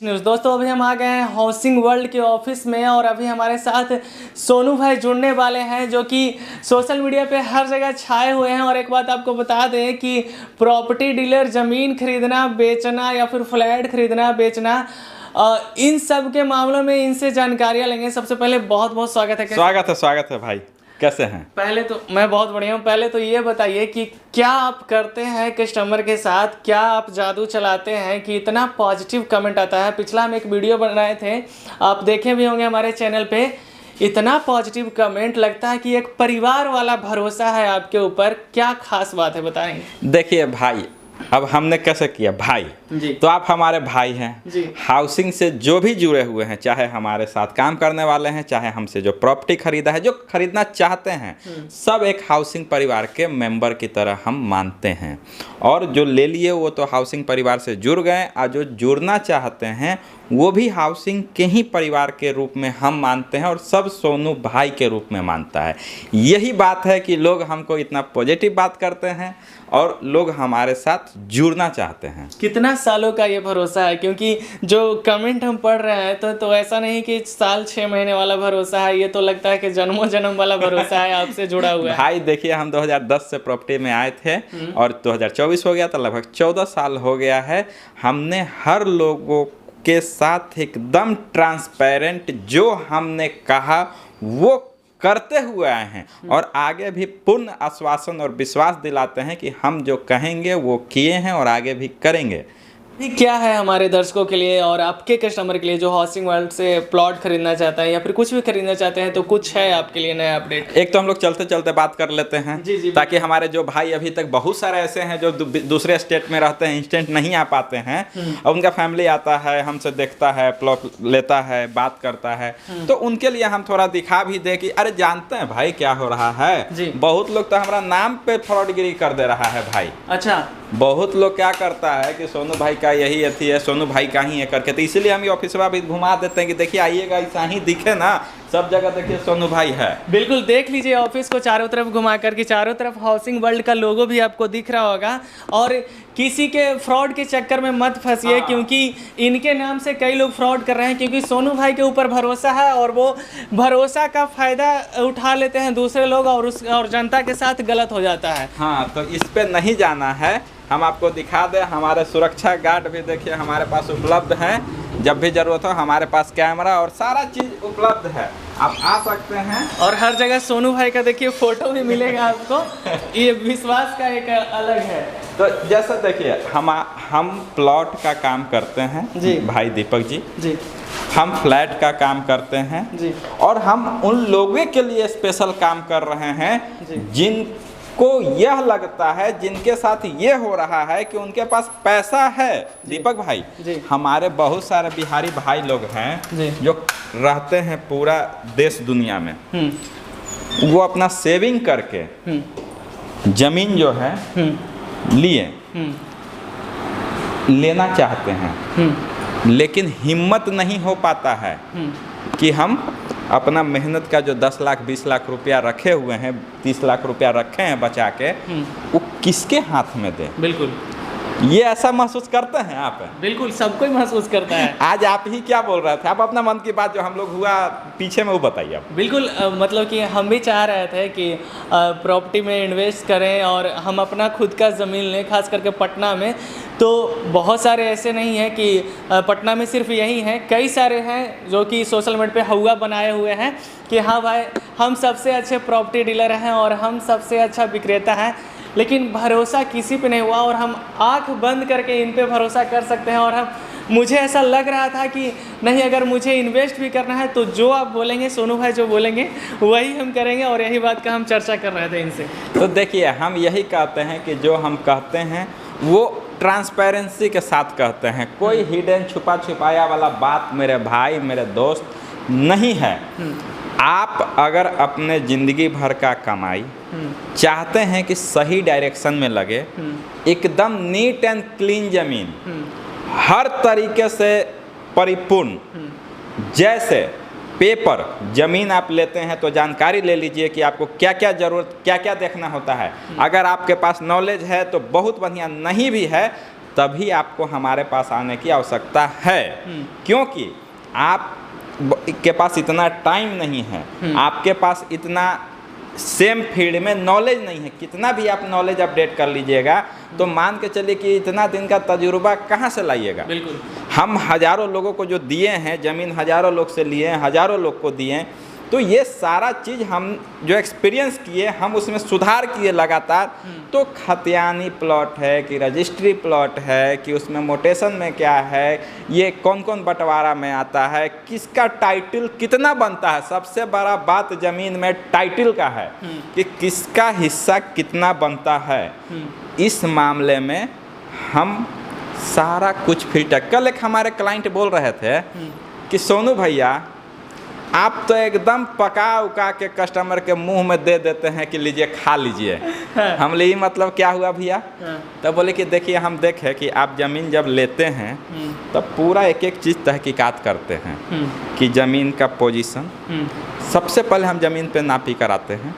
दोस्तों अभी हम आ गए हैं हाउसिंग वर्ल्ड के ऑफिस में और अभी हमारे साथ सोनू भाई जुड़ने वाले हैं जो कि सोशल मीडिया पे हर जगह छाए हुए हैं। और एक बात आपको बता दें कि प्रॉपर्टी डीलर, ज़मीन खरीदना बेचना या फिर फ्लैट खरीदना बेचना, इन सब के मामलों में इनसे जानकारियाँ लेंगे। सबसे पहले बहुत बहुत स्वागत है भाई, कैसे हैं? पहले तो मैं बहुत बढ़िया हूँ। पहले तो ये बताइए कि क्या आप करते हैं कस्टमर के साथ, क्या आप जादू चलाते हैं कि इतना पॉजिटिव कमेंट आता है। पिछला हम एक वीडियो बनाए थे, आप देखे भी होंगे हमारे चैनल पे। इतना पॉजिटिव कमेंट, लगता है कि एक परिवार वाला भरोसा है आपके ऊपर। क्या खास बात है बताएंगे? देखिए भाई, अब हमने कैसे किया भाई जी, तो आप हमारे भाई हैं जी। हाउसिंग से जो भी जुड़े हुए हैं, चाहे हमारे साथ काम करने वाले हैं, चाहे हमसे जो प्रॉपर्टी खरीदा है, जो खरीदना चाहते हैं, सब एक हाउसिंग परिवार के मेंबर की तरह हम मानते हैं। और जो ले लिए वो तो हाउसिंग परिवार से जुड़ गए, और जो जुड़ना चाहते हैं वो भी हाउसिंग के ही परिवार के रूप में हम मानते हैं और सब सोनू भाई के रूप में मानता है। यही बात है कि लोग हमको इतना पॉजिटिव बात करते हैं और लोग हमारे साथ जुड़ना चाहते हैं। कितना सालों का ये भरोसा है, क्योंकि जो कमेंट हम पढ़ रहे हैं तो ऐसा नहीं कि साल 6 महीने वाला भरोसा है, ये तो लगता है कि जन्मों जन्म वाला भरोसा है आपसे जुड़ा हुआ है। भाई देखिए, हम 2010 से प्रॉपर्टी में आए थे और 2024 हो गया, तो लगभग 14 साल हो गया है। हमने हर लोगों के साथ एकदम ट्रांसपेरेंट जो हमने कहा वो करते हुए आए हैं और आगे भी पूर्ण आश्वासन और विश्वास दिलाते हैं कि हम जो कहेंगे वो किए हैं और आगे भी करेंगे। क्या है हमारे दर्शकों के लिए और आपके कस्टमर के लिए जो हाउसिंग वर्ल्ड से प्लॉट खरीदना चाहता है या फिर कुछ भी खरीदना चाहते हैं, तो कुछ है आपके लिए नया अपडेट? एक तो हम लोग चलते चलते बात कर लेते हैं जी, ताकि हमारे जो भाई अभी तक बहुत सारे ऐसे हैं जो दूसरे स्टेट में रहते हैं, इंस्टेंट नहीं आ पाते हैं, और उनका फैमिली आता है, हमसे देखता है, प्लॉट लेता है, बात करता है, तो उनके लिए हम थोड़ा दिखा भी दे कि अरे जानते हैं भाई क्या हो रहा है। बहुत लोग तो हमारा नाम पे फ्रॉडगिरी कर दे रहा है भाई। अच्छा, बहुत लोग क्या करता है कि सोनू भाई का यही अथी है, सोनू भाई का ही है करके, तो इसीलिए हम ये ऑफिस भी घुमा देते हैं कि देखिए आइएगा, ऐसा ही दिखे ना, सब जगह देखिए सोनू भाई है। बिल्कुल देख लीजिए ऑफिस को चारों तरफ घुमा करके, चारों तरफ हाउसिंग वर्ल्ड का लोगो भी आपको दिख रहा होगा। और किसी के फ्रॉड के चक्कर में मत फंसिए, क्योंकि इनके नाम से कई लोग फ्रॉड कर रहे हैं, क्योंकि सोनू भाई के ऊपर भरोसा है और वो भरोसा का फायदा उठा लेते हैं दूसरे लोग और जनता के साथ गलत हो जाता है। हाँ, तो इस पे नहीं जाना है। हम आपको दिखा दें, हमारे सुरक्षा गार्ड भी देखिए हमारे पास उपलब्ध हैं। जब भी जरूरत हो हमारे पास कैमरा और सारा चीज उपलब्ध है, आप आ सकते हैं। और हर जगह सोनू भाई का देखिए फोटो भी मिलेगा आपको, ये विश्वास का एक अलग है। तो जैसे देखिए हम प्लॉट का काम करते हैं जी भाई दीपक जी, जी हम फ्लैट का काम करते हैं जी, और हम उन लोगों के लिए स्पेशल काम कर रहे हैं जिनको यह लगता है, जिनके साथ ये हो रहा है कि उनके पास पैसा है। दीपक भाई जी, हमारे बहुत सारे बिहारी भाई लोग हैं जो रहते हैं पूरा देश दुनिया में, वो अपना सेविंग करके जमीन जो है लिए लेना चाहते हैं, लेकिन हिम्मत नहीं हो पाता है कि हम अपना मेहनत का जो 10 लाख 20 लाख रुपया रखे हुए हैं, 30 लाख रुपया रखे हैं बचा के, वो किसके हाथ में दें। बिल्कुल ये ऐसा महसूस करते हैं आप? बिल्कुल, सब कोई महसूस करता है। आज आप ही क्या बोल रहे थे, आप अपना मन की बात जो हम लोग हुआ पीछे में वो बताइए आप। बिल्कुल, मतलब कि हम भी चाह रहे थे कि प्रॉपर्टी में इन्वेस्ट करें और हम अपना खुद का ज़मीन लें, खास करके पटना में। तो बहुत सारे ऐसे नहीं हैं कि पटना में सिर्फ यही हैं, कई सारे हैं जो कि सोशल मीडिया पे हुआ बनाए हुए हैं कि हाँ भाई हम सबसे अच्छे प्रॉपर्टी डीलर हैं और हम सबसे अच्छा विक्रेता हैं, लेकिन भरोसा किसी पे नहीं हुआ और हम आंख बंद करके इन पे भरोसा कर सकते हैं। और मुझे ऐसा लग रहा था कि नहीं, अगर मुझे इन्वेस्ट भी करना है तो जो आप बोलेंगे, सोनू भाई जो बोलेंगे वही हम करेंगे, और यही बात का हम चर्चा कर रहे थे इनसे। तो देखिए, हम यही कहते हैं कि जो हम कहते हैं वो ट्रांसपेरेंसी के साथ कहते हैं, कोई हिडन छुपा छुपाया वाला बात मेरे भाई मेरे दोस्त नहीं है। आप अगर अपने ज़िंदगी भर का कमाई चाहते हैं कि सही डायरेक्शन में लगे, एकदम नीट एंड क्लीन ज़मीन, हर तरीके से परिपूर्ण, जैसे पेपर ज़मीन आप लेते हैं तो जानकारी ले लीजिए कि आपको क्या क्या ज़रूरत, क्या क्या देखना होता है। अगर आपके पास नॉलेज है तो बहुत बढ़िया, नहीं भी है तभी आपको हमारे पास आने की आवश्यकता है। क्योंकि आप के पास इतना टाइम नहीं है, आपके पास इतना सेम फील्ड में नॉलेज नहीं है। कितना भी आप नॉलेज अपडेट कर लीजिएगा तो मान के चलिए कि इतना दिन का तजुर्बा कहाँ से लाइएगा। बिल्कुल। हम हज़ारों लोगों को जो दिए हैं ज़मीन, हज़ारों लोग से लिए हैं, हज़ारों लोग को दिए हैं, तो ये सारा चीज़ हम जो एक्सपीरियंस किए हम उसमें सुधार किए लगातार। तो खतियानी प्लॉट है कि रजिस्ट्री प्लॉट है कि उसमें मोटेशन में क्या है, ये कौन कौन बंटवारा में आता है, किसका टाइटल कितना बनता है। सबसे बड़ा बात ज़मीन में टाइटल का है कि किसका हिस्सा कितना बनता है। इस मामले में हम सारा कुछ फिल्टर। कल एक हमारे क्लाइंट बोल रहे थे कि सोनू भैया आप तो एकदम पका उका के कस्टमर के मुंह में दे देते हैं कि लीजिए खा लीजिए। हम लिए मतलब क्या हुआ भैया? तब बोले कि देखिए हम देखें कि आप ज़मीन जब लेते हैं तब पूरा एक एक चीज़ तहकीकात करते हैं कि ज़मीन का पोजीशन। सबसे पहले हम ज़मीन पे नापी कराते हैं,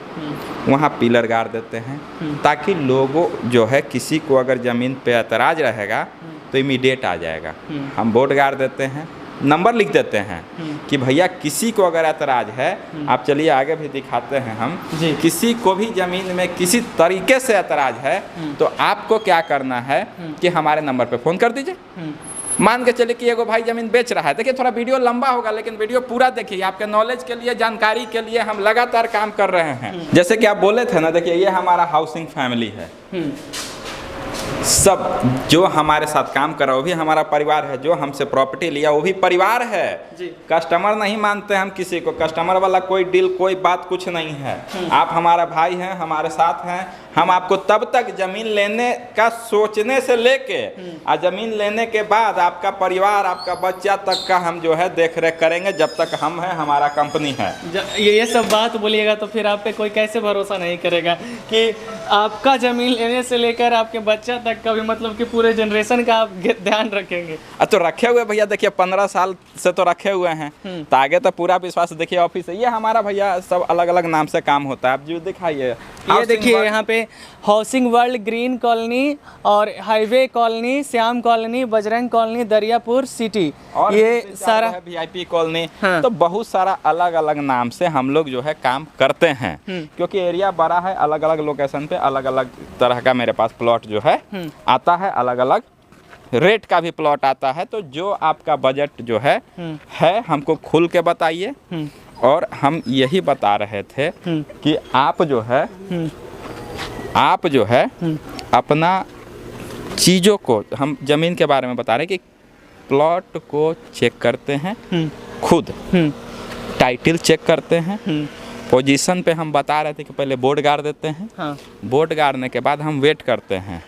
वहाँ पिलर गाड़ देते हैं ताकि लोगों जो है किसी को अगर ज़मीन पे एतराज़ रहेगा तो इमीडिएट आ जाएगा। हम बोर्ड गाड़ देते हैं, नंबर लिख देते हैं कि भैया किसी को अगर एतराज़ है, आप चलिए आगे भी दिखाते हैं हम, किसी को भी ज़मीन में किसी तरीके से एतराज़ है तो आपको क्या करना है कि हमारे नंबर पे फ़ोन कर दीजिए। मान के चलिए कि एगो भाई ज़मीन बेच रहा है, देखिए थोड़ा वीडियो लंबा होगा लेकिन वीडियो पूरा देखिए, आपके नॉलेज के लिए, जानकारी के लिए हम लगातार काम कर रहे हैं। जैसे कि आप बोले थे ना, देखिए ये हमारा हाउसिंग फैमिली है। सब जो हमारे साथ काम कर रहा है वो भी हमारा परिवार है, जो हमसे प्रॉपर्टी लिया वो भी परिवार है जी। कस्टमर नहीं मानते हम किसी को, कस्टमर वाला कोई डील कोई बात कुछ नहीं है। आप हमारा भाई हैं, हमारे साथ हैं। हम आपको तब तक ज़मीन लेने का सोचने से लेके और ज़मीन लेने के बाद आपका परिवार, आपका बच्चा तक का हम जो है देख रेख करेंगे जब तक हम हैं, हमारा कंपनी है। ये सब बात बोलिएगा तो फिर आप पे कोई कैसे भरोसा नहीं करेगा कि आपका ज़मीन लेने से लेकर आपके बच्चा तक का भी, मतलब कि पूरे जनरेशन का आप ध्यान रखेंगे। तो रखे हुए भैया, देखिए 15 साल से तो रखे हुए हैं, तो आगे तो पूरा विश्वास। देखिए ऑफिस है, ये हमारा भैया सब अलग अलग नाम से काम होता है। आप जो दिखाइए, ये देखिए यहाँ पे हाउसिंग वर्ल्ड, ग्रीन कॉलोनी और highway colony, Shyam colony, Bajrang colony, Dariyapur city, और ये सारा VIP कॉलोनी। तो बहुत सारा अलग अलग नाम से हम लोग जो है काम करते हैं, क्योंकि एरिया बड़ा है। अलग अलग लोकेशन पे अलग अलग तरह का मेरे पास प्लॉट जो है आता है, अलग अलग रेट का भी प्लॉट आता है। तो जो आपका बजट जो है हमको खुल के बताइए। और हम यही बता रहे थे कि आप जो है अपना चीज़ों को, हम ज़मीन के बारे में बता रहे हैं कि प्लॉट को चेक करते हैं खुद, टाइटल चेक करते हैं, पोजीशन पे हम बता रहे थे कि पहले बोर्ड गाड़ देते हैं। बोर्ड गाड़ने के बाद हम वेट करते हैं।